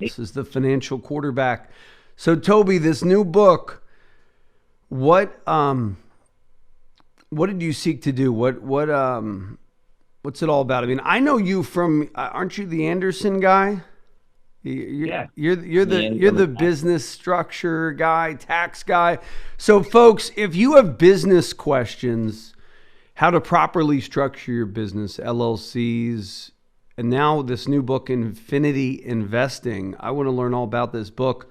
This is the Financial Quarterback. So, Toby, this new book, what did you seek to do? What's it all about? I mean, I know you from aren't you the Anderson guy? Yeah. You're And you're from a the business structure guy, tax guy. So, folks, if you have business questions, how to properly structure your business, LLCs, and now this new book, Infinity Investing. I want to learn all about this book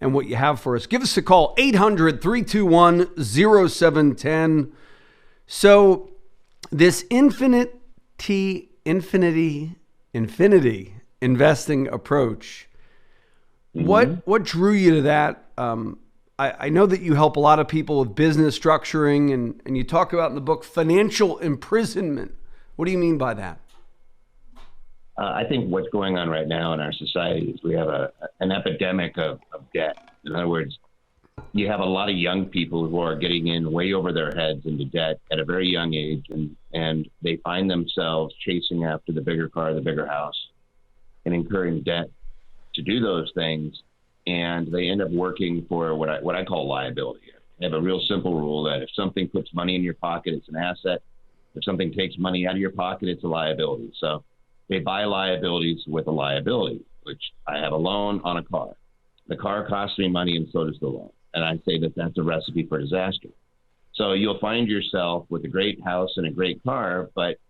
and what you have for us. Give us a call, 800-321-0710. So this infinity investing approach, what drew you to that? I know that you help a lot of people with business structuring, and you talk about in the book financial imprisonment. What do you mean by that? I think what's going on right now in our society is we have an epidemic of debt. In other words, you have a lot of young people who are getting in way over their heads into debt at a very young age, and they find themselves chasing after the bigger car, the bigger house, and incurring debt to do those things. And they end up working for what I call liability. I have a real simple rule that if something puts money in your pocket, it's an asset. If something takes money out of your pocket, it's a liability. So they buy liabilities with a liability, which I have a loan on a car. The car costs me money, and so does the loan. And I say that that's a recipe for disaster. So you'll find yourself with a great house and a great car, but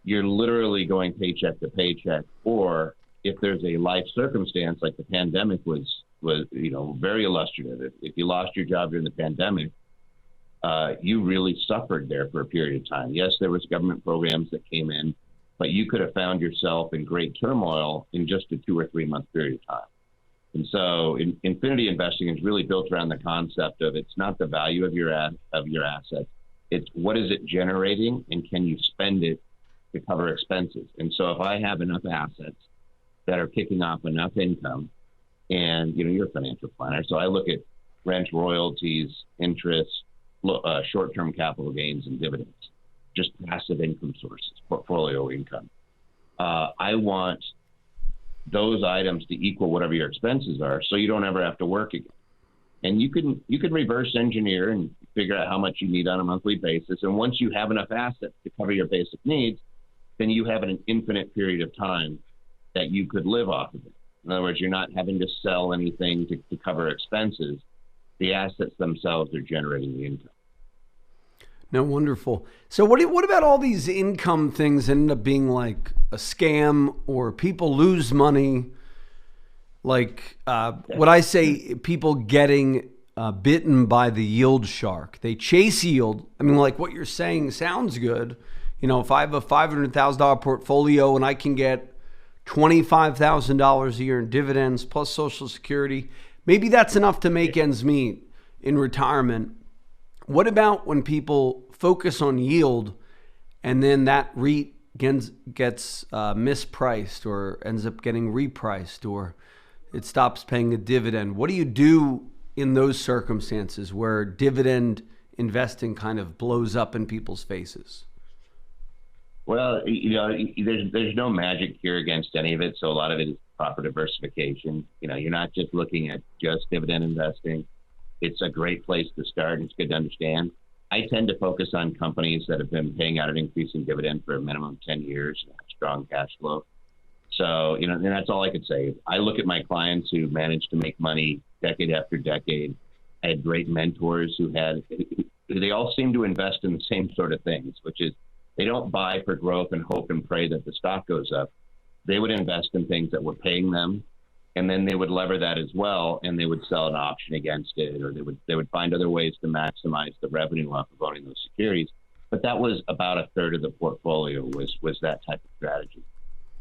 you're literally going paycheck to paycheck. Or if there's a life circumstance like the pandemic was very illustrative. If you lost your job during the pandemic, you really suffered there for a period of time. Yes, there was government programs that came in, but you could have found yourself in great turmoil in just a 2 or 3 month period of time. And so infinity investing is really built around the concept of it's not the value of your assets. It's what is it generating, and can you spend it to cover expenses? And so if I have enough assets that are kicking off enough income, and you're a financial planner, so I look at rent, royalties, interest, short-term capital gains, and dividends, just passive income sources, portfolio income. I want those items to equal whatever your expenses are, so you don't ever have to work again. And you can reverse engineer and figure out how much you need on a monthly basis. And once you have enough assets to cover your basic needs, then you have an infinite period of time that you could live off of it. In other words, you're not having to sell anything to cover expenses. The assets themselves are generating the income. No, wonderful. So what about all these income things end up being like a scam, or people lose money? Like what I say, people getting bitten by the yield shark. They chase yield. I mean, like what you're saying sounds good. If I have a $500,000 portfolio and I can get $25,000 a year in dividends plus Social Security, maybe that's enough to make ends meet in retirement. What about when people focus on yield and then that REIT gets mispriced or ends up getting repriced, or it stops paying a dividend? What do you do in those circumstances where dividend investing kind of blows up in people's faces? Well, there's no magic cure against any of it. So a lot of it is proper diversification. You're not just looking at just dividend investing. It's a great place to start, and it's good to understand. I tend to focus on companies that have been paying out an increasing dividend for a minimum of 10 years, and have strong cash flow. So, and that's all I could say. I look at my clients who managed to make money decade after decade. I had great mentors they all seem to invest in the same sort of things, which is they don't buy for growth and hope and pray that the stock goes up. They would invest in things that were paying them, and then they would lever that as well, and they would sell an option against it, or they would find other ways to maximize the revenue off of owning those securities. But that was about a third of the portfolio was that type of strategy.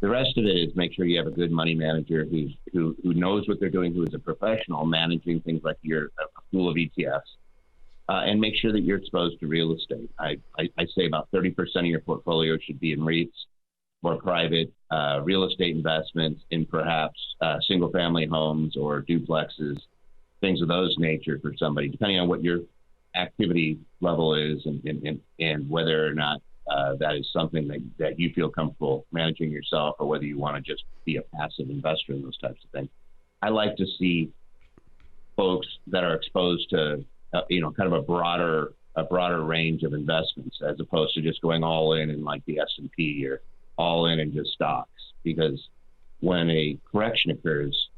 The rest of it is make sure you have a good money manager who knows what they're doing, who is a professional managing things like a pool of ETFs, and make sure that you're exposed to real estate. I say about 30% of your portfolio should be in REITs or private real estate investments in perhaps single family homes or duplexes, things of those nature for somebody, depending on what your activity level is and whether or not that is something that you feel comfortable managing yourself, or whether you want to just be a passive investor in those types of things. I like to see folks that are exposed to, kind of a broader range of investments, as opposed to just going all in like the S&P or all in just stocks. Because when a correction occurs,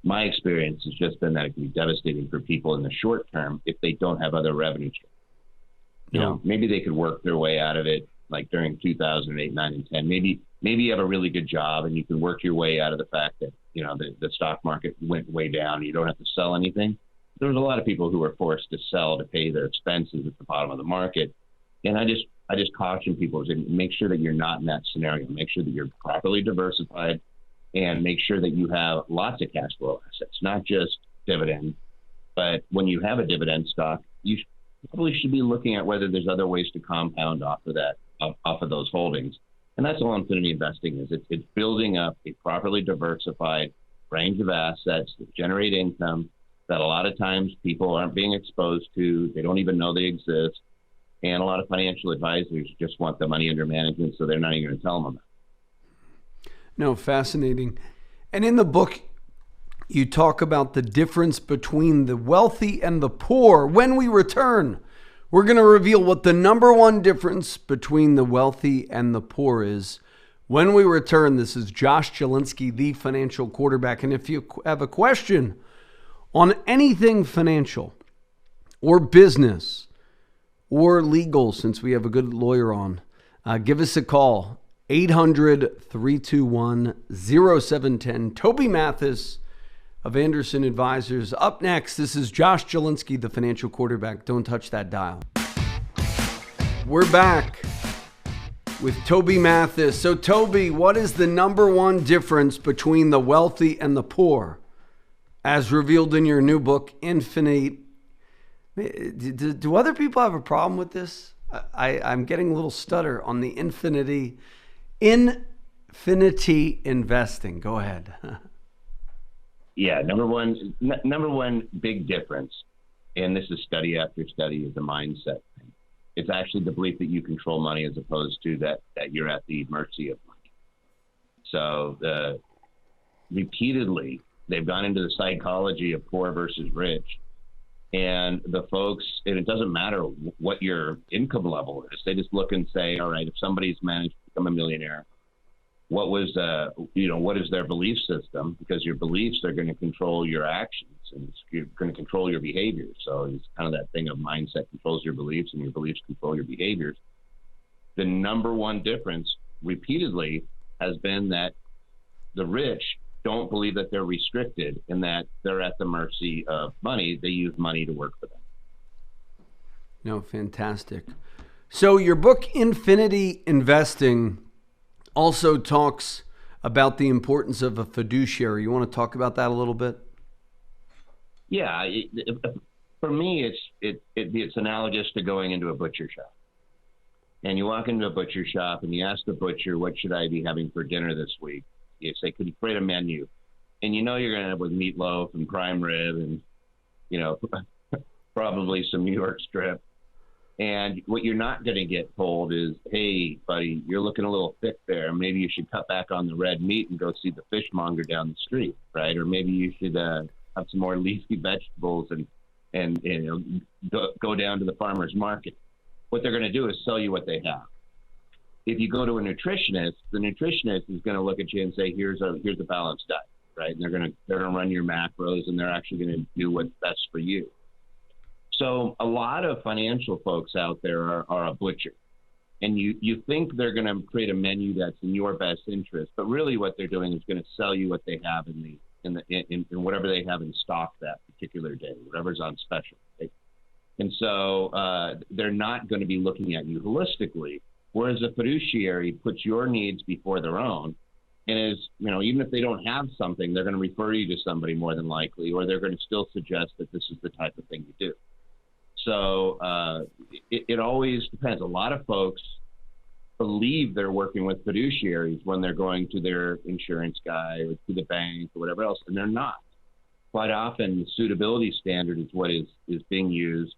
my experience has just been that it can be devastating for people in the short term if they don't have other revenue streams. Maybe they could work their way out of it, like during 2008, 9, and 10. Maybe you have a really good job and you can work your way out of the fact that, the stock market went way down and you don't have to sell anything. There was a lot of people who were forced to sell to pay their expenses at the bottom of the market. And I just caution people to make sure that you're not in that scenario. Make sure that you're properly diversified and make sure that you have lots of cash flow assets, not just dividend. But when you have a dividend stock, you probably should be looking at whether there's other ways to compound off of those holdings. And that's all infinity investing is. It's building up a properly diversified range of assets that generate income that a lot of times people aren't being exposed to. They don't even know they exist. And a lot of financial advisors just want the money under management, so they're not even going to tell them about it. No, fascinating. And in the book, you talk about the difference between the wealthy and the poor. When we return, we're going to reveal what the number one difference between the wealthy and the poor is. When we return, this is Josh Jelinski, the financial quarterback. And if you have a question on anything financial or business or legal, since we have a good lawyer on, give us a call, 800-321-0710. Toby Mathis of Anderson Advisors. Up next, this is Josh Jelinski, the financial quarterback. Don't touch that dial. We're back with Toby Mathis. So, Toby, what is the number one difference between the wealthy and the poor, as revealed in your new book, Infinite? Do other people have a problem with this? I'm getting a little stutter on the infinity investing. Go ahead. Yeah, number one big difference, and this is study after study, is the mindset thing. It's actually the belief that you control money as opposed to that you're at the mercy of money. So repeatedly, they've gone into the psychology of poor versus rich. And the folks, and it doesn't matter what your income level is, they just look and say, all right, if somebody's managed to become a millionaire, what is their belief system? Because your beliefs are going to control your actions and you're going to control your behaviors. So it's kind of that thing of mindset controls your beliefs and your beliefs control your behaviors. The number one difference repeatedly has been that the rich don't believe that they're restricted and that they're at the mercy of money. They use money to work for them. No, fantastic. So your book, Infinity Investing, also talks about the importance of a fiduciary. You want to talk about that a little bit? Yeah, for me, it's analogous to going into a butcher shop. And you walk into a butcher shop and you ask the butcher, what should I be having for dinner this week? You say, could you create a menu? And you're going to end up with meatloaf and prime rib and, probably some New York strip. And what you're not going to get told is, hey, buddy, you're looking a little thick there. Maybe you should cut back on the red meat and go see the fishmonger down the street, right? Or maybe you should have some more leafy vegetables and go down to the farmer's market. What they're going to do is sell you what they have. If you go to a nutritionist, the nutritionist is going to look at you and say, here's a balanced diet, right? And they're going to run your macros and they're actually going to do what's best for you. So a lot of financial folks out there are a butcher, and you think they're going to create a menu that's in your best interest, but really what they're doing is going to sell you what they have in whatever they have in stock that particular day, whatever's on special. Right? And so they're not going to be looking at you holistically, whereas a fiduciary puts your needs before their own. And is, even if they don't have something, they're going to refer you to somebody more than likely, or they're going to still suggest that this is the type of thing you do. So it always depends. A lot of folks believe they're working with fiduciaries when they're going to their insurance guy or to the bank or whatever else, and they're not. Quite often, the suitability standard is what is being used,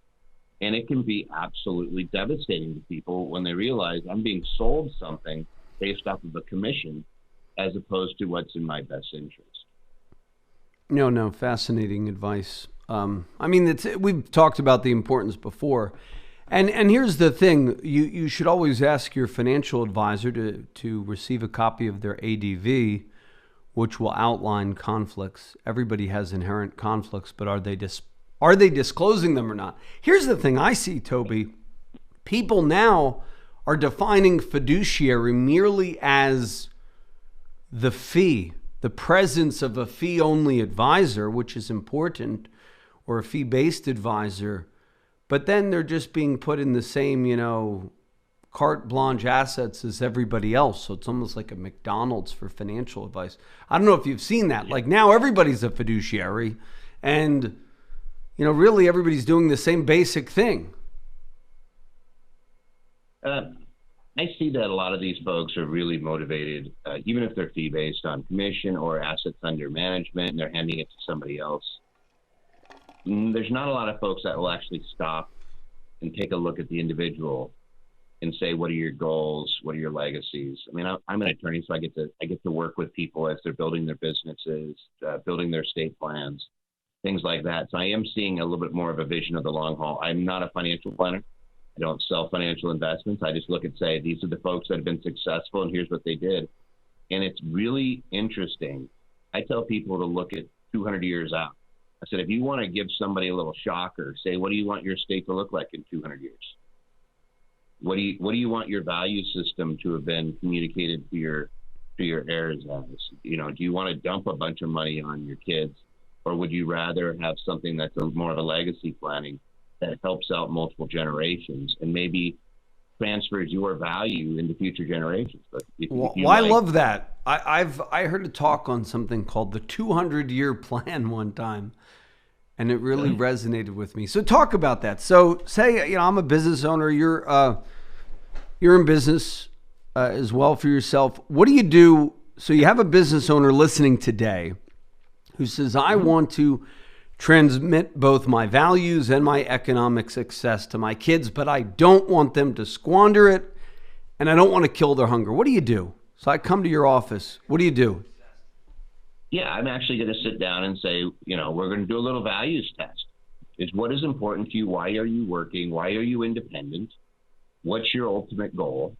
and it can be absolutely devastating to people when they realize I'm being sold something based off of a commission as opposed to what's in my best interest. No, no, fascinating advice. I mean, we've talked about the importance before, and here's the thing: you should always ask your financial advisor to receive a copy of their ADV, which will outline conflicts. Everybody has inherent conflicts, but are they disclosing them or not? Here's the thing I see, Toby. People now are defining fiduciary merely as the fee, the presence of a fee-only advisor, which is important, or a fee-based advisor, but then they're just being put in the same, carte blanche assets as everybody else. So it's almost like a McDonald's for financial advice. I don't know if you've seen that. Like now everybody's a fiduciary, and really everybody's doing the same basic thing. I see that a lot of these folks are really motivated, even if they're fee-based, on commission or assets under management, and they're handing it to somebody else. There's not a lot of folks that will actually stop and take a look at the individual and say, what are your goals? What are your legacies? I mean, I'm an attorney, so I get to work with people as they're building their businesses, building their estate plans, things like that. So I am seeing a little bit more of a vision of the long haul. I'm not a financial planner. I don't sell financial investments. I just look and say, these are the folks that have been successful and here's what they did. And it's really interesting. I tell people to look at 200 years out. I said, if you want to give somebody a little shocker, say, what do you want your state to look like in 200 years? What do you want your value system to have been communicated to your heirs as? Do you want to dump a bunch of money on your kids, or would you rather have something that's more of a legacy planning that helps out multiple generations and maybe transfers your value into future generations? But I love that. I heard a talk on something called the 200-year plan one time, and it really resonated with me. So talk about that. So say, I'm a business owner. You're in business as well for yourself. What do you do? So you have a business owner listening today who says, I want to transmit both my values and my economic success to my kids, but I don't want them to squander it, and I don't want to kill their hunger. What do you do? So I come to your office. What do you do? Yeah, I'm actually going to sit down and say, we're going to do a little values test. Is what is important to you? Why are you working? Why are you independent? What's your ultimate goal?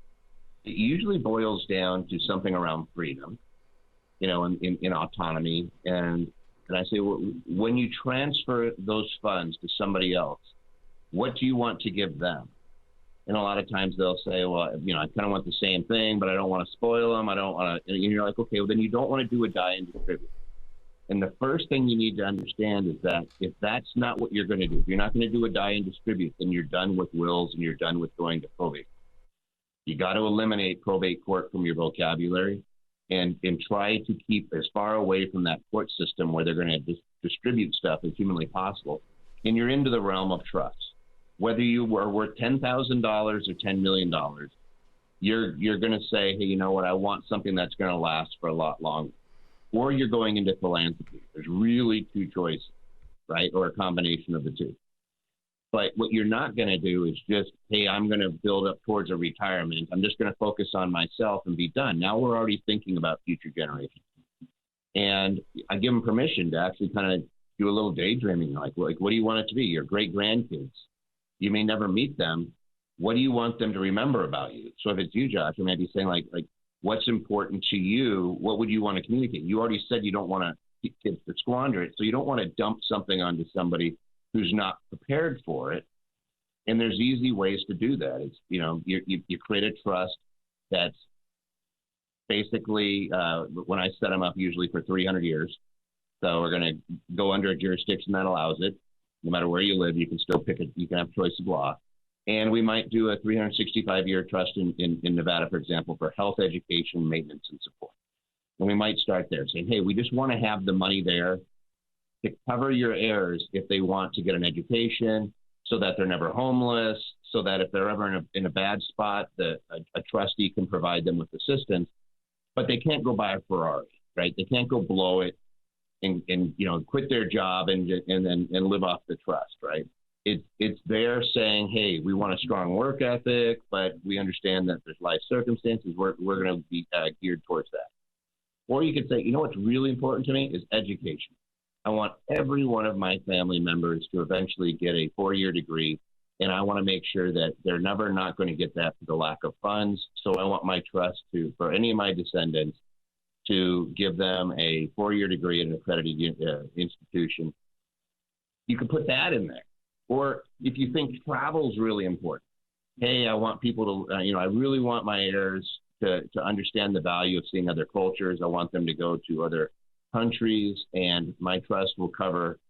It usually boils down to something around freedom, in autonomy. And I say, well, when you transfer those funds to somebody else, what do you want to give them? And a lot of times they'll say, well, I kind of want the same thing, but I don't want to spoil them. I don't want to, and you're like, okay, well, then you don't want to do a die and distribute. And the first thing you need to understand is that if that's not what you're going to do, if you're not going to do a die and distribute, then you're done with wills and you're done with going to probate. You got to eliminate probate court from your vocabulary and try to keep as far away from that court system where they're going to distribute stuff as humanly possible. And you're into the realm of trust. Whether you are worth $10,000 or $10 million, you're going to say, hey, you know what? I want something that's going to last for a lot longer. Or you're going into philanthropy. There's really two choices, right? Or a combination of the two. But what you're not going to do is just, hey, I'm going to build up towards a retirement. I'm just going to focus on myself and be done. Now we're already thinking about future generations. And I give them permission to actually kind of do a little daydreaming. Like, what do you want it to be? Your great grandkids. You may never meet them. What do you want them to remember about you? So if it's you, Josh, you might be saying like what's important to you? What would you want to communicate? You already said you don't want to kids to squander it. So you don't want to dump something onto somebody who's not prepared for it. And there's easy ways to do that. It's, you create a trust that's basically, when I set them up, usually for 300 years. So we're going to go under a jurisdiction that allows it. No matter where you live, you can still pick it. You can have choice of law. And we might do a 365-year trust in Nevada, for example, for health, education, maintenance, and support. And we might start there saying, hey, we just want to have the money there to cover your heirs if they want to get an education, so that they're never homeless, so that if they're ever in a bad spot, a trustee can provide them with assistance. But they can't go buy a Ferrari, right? They can't go blow it and quit their job and live off the trust, right? It's there saying, hey, we want a strong work ethic, but we understand that there's life circumstances. We're going to be geared towards that. Or you could say, what's really important to me is education. I want every one of my family members to eventually get a 4-year degree. And I want to make sure that they're never not going to get that for the lack of funds. So I want my trust to, for any of my descendants, to give them a 4-year degree in an accredited institution. You can put that in there. Or if you think travel is really important, hey, I want people to, I really want my heirs to understand the value of seeing other cultures. I want them to go to other countries, and my trust will cover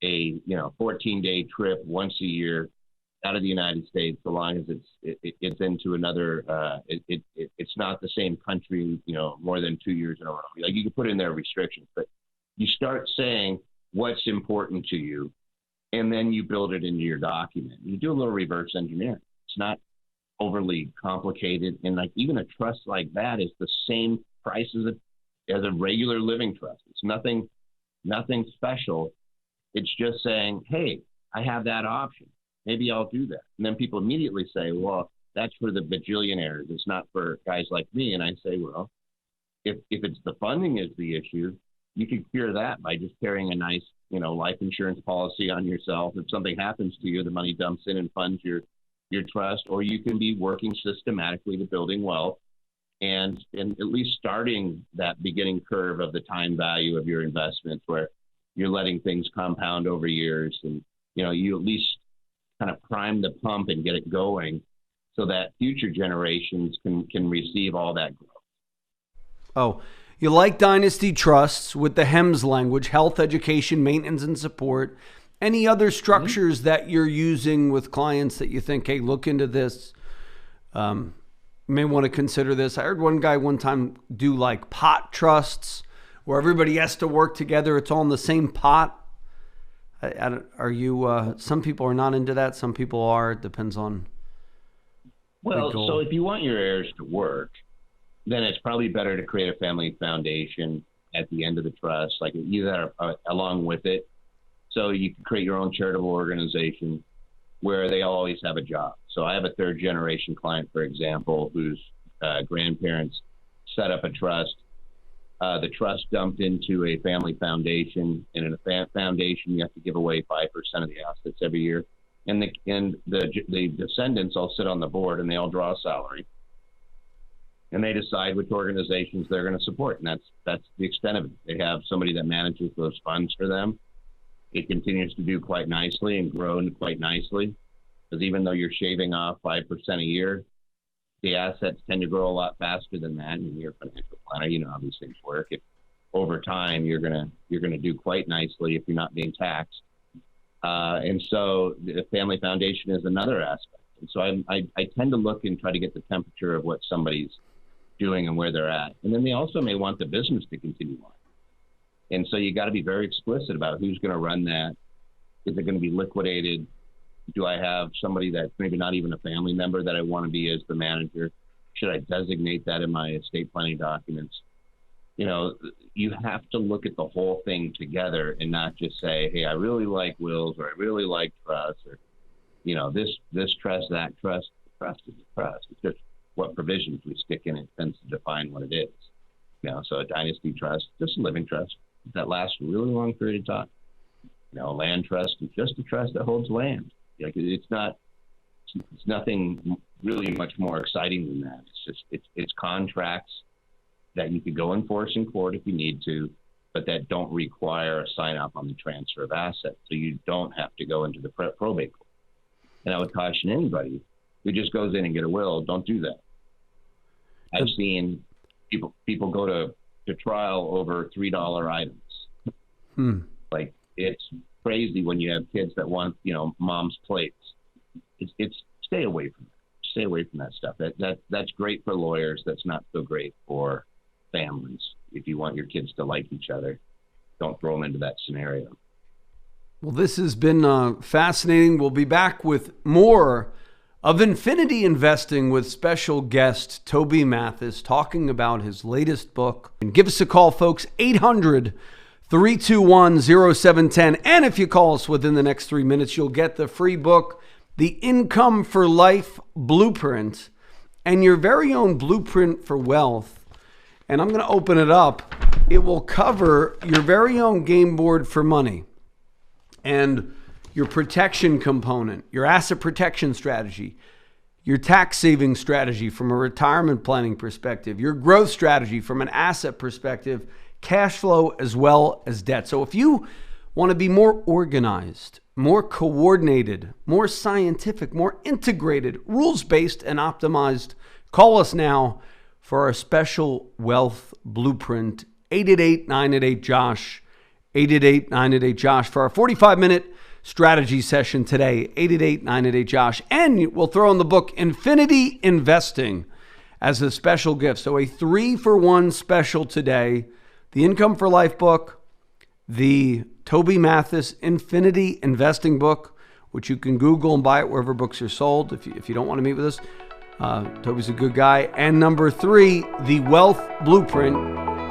a 14-day trip once a year out of the United States, so long as it's into another, it's not the same country, more than 2 years in a row. Like, you can put in there restrictions, but you start saying what's important to you, and then you build it into your document. You do a little reverse engineering. It's not overly complicated, and like even a trust like that is the same price as a regular living trust. It's nothing special. It's just saying, hey, I have that option. Maybe I'll do that. And then people immediately say, well, that's for the bajillionaires. It's not for guys like me. And I say, well, if it's the funding is the issue, you can cure that by just carrying a nice, life insurance policy on yourself. If something happens to you, the money dumps in and funds your trust, or you can be working systematically to building wealth and at least starting that beginning curve of the time value of your investments, where you're letting things compound over years, and you at least kind of prime the pump and get it going so that future generations can receive all that growth. Oh, you like dynasty trusts with the HEMS language: health, education, maintenance, and support. Any other structures that you're using with clients that you think, hey, look into this, may want to consider this? I heard one guy one time do like pot trusts where everybody has to work together. It's all in the same pot. Are you, some people are not into that. Some people are. It depends on. Well, so if you want your heirs to work, then it's probably better to create a family foundation at the end of the trust, like either along with it. So you can create your own charitable organization where they always have a job. So I have a 3rd generation client, for example, whose grandparents set up a trust. The trust dumped into a family foundation, and in a foundation, you have to give away 5% of the assets every year. And the descendants all sit on the board, and they all draw a salary, and they decide which organizations they're going to support. And that's the extent of it. They have somebody that manages those funds for them. It continues to do quite nicely and grow quite nicely, because even though you're shaving off 5% a year, the assets tend to grow a lot faster than that. And you're a financial planner, how these things work. If over time you're gonna do quite nicely if you're not being taxed. And so the family foundation is another aspect. And so I tend to look and try to get the temperature of what somebody's doing and where they're at. And then they also may want the business to continue on. And so you got to be very explicit about who's going to run that. Is it going to be liquidated? Do I have somebody that's maybe not even a family member that I want to be as the manager? Should I designate that in my estate planning documents? You have to look at the whole thing together and not just say, hey, I really like wills, or I really like trusts, or, this trust, that trust. The trust is a trust. It's just what provisions we stick in it tends to define what it is. So a dynasty trust, just a living trust that lasts a really long period of time. A land trust is just a trust that holds land. Like, it's nothing really much more exciting than that. It's contracts that you could go enforce in court if you need to, but that don't require a sign up on the transfer of assets. So you don't have to go into the probate court. And I would caution anybody who just goes in and get a will, don't do that. I've seen people go to trial over $3 items. Like, it's crazy when you have kids that want, mom's plates. It's stay away from that. Stay away from that stuff. That's great for lawyers. That's not so great for families. If you want your kids to like each other, don't throw them into that scenario. Well, this has been fascinating. We'll be back with more of Infinity Investing with special guest Toby Mathis, talking about his latest book. And give us a call, folks, 800-321-0710. And if you call us within the next 3 minutes, you'll get the free book, The Income for Life Blueprint, and your very own blueprint for wealth. and I'm going to open it up. It will cover your very own game board for money and your protection component, your asset protection strategy, your tax saving strategy from a retirement planning perspective, your growth strategy from an asset perspective, cash flow, as well as debt. So if you want to be more organized, more coordinated, more scientific, more integrated, rules-based, and optimized, call us now for our special wealth blueprint, 888-988-JOSH, 888-988-JOSH, for our 45-minute strategy session today, 888-988-JOSH. And we'll throw in the book Infinity Investing as a special gift. So a 3-for-1 special today, the Income for Life book, the Toby Mathis Infinity Investing book, which you can Google and buy it wherever books are sold if you don't want to meet with us. Toby's a good guy. And number 3, the Wealth Blueprint.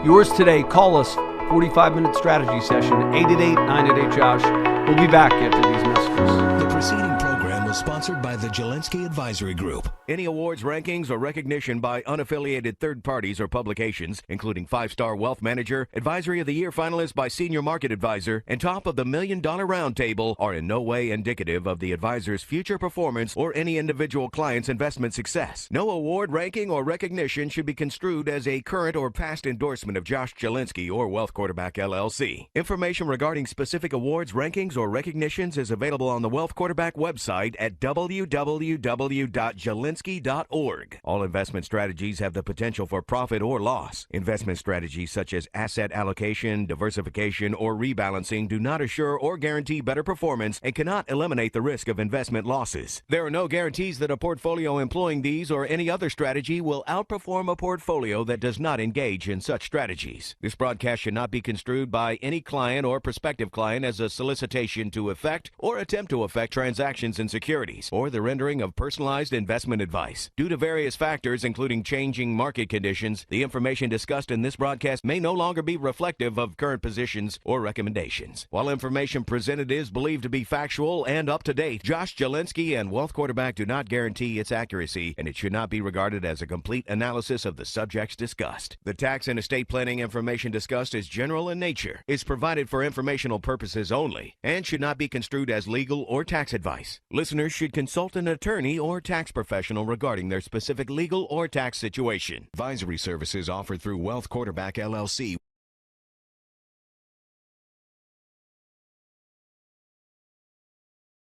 Yours today. Call us, 45-minute strategy session, 888-988-JOSH. We'll be back after these messages. The preceding program was sponsored by the Jelensky Advisory Group. Any awards, rankings, or recognition by unaffiliated third parties or publications, including 5-Star Wealth Manager, Advisory of the Year finalist by Senior Market Advisor, and Top of the $1 Million Roundtable, are in no way indicative of the advisor's future performance or any individual client's investment success. No award, ranking, or recognition should be construed as a current or past endorsement of Josh Jelensky or Wealth Quarterback LLC. Information regarding specific awards, rankings, or recognitions is available on the Wealth Quarterback website at www.jelensky.org. All investment strategies have the potential for profit or loss. Investment strategies such as asset allocation, diversification, or rebalancing do not assure or guarantee better performance and cannot eliminate the risk of investment losses. There are no guarantees that a portfolio employing these or any other strategy will outperform a portfolio that does not engage in such strategies. This broadcast should not be construed by any client or prospective client as a solicitation to effect or attempt to effect transactions in securities or the rendering of personalized investment advice. Due to various factors, including changing market conditions, the information discussed in this broadcast may no longer be reflective of current positions or recommendations. While information presented is believed to be factual and up to date, Josh Jelensky and Wealth Quarterback do not guarantee its accuracy, and it should not be regarded as a complete analysis of the subjects discussed. The tax and estate planning information discussed is general in nature, is provided for informational purposes only, and should not be construed as legal or tax advice. Listeners should consult an attorney or tax professional regarding their specific legal or tax situation. Advisory services offered through Wealth Quarterback LLC.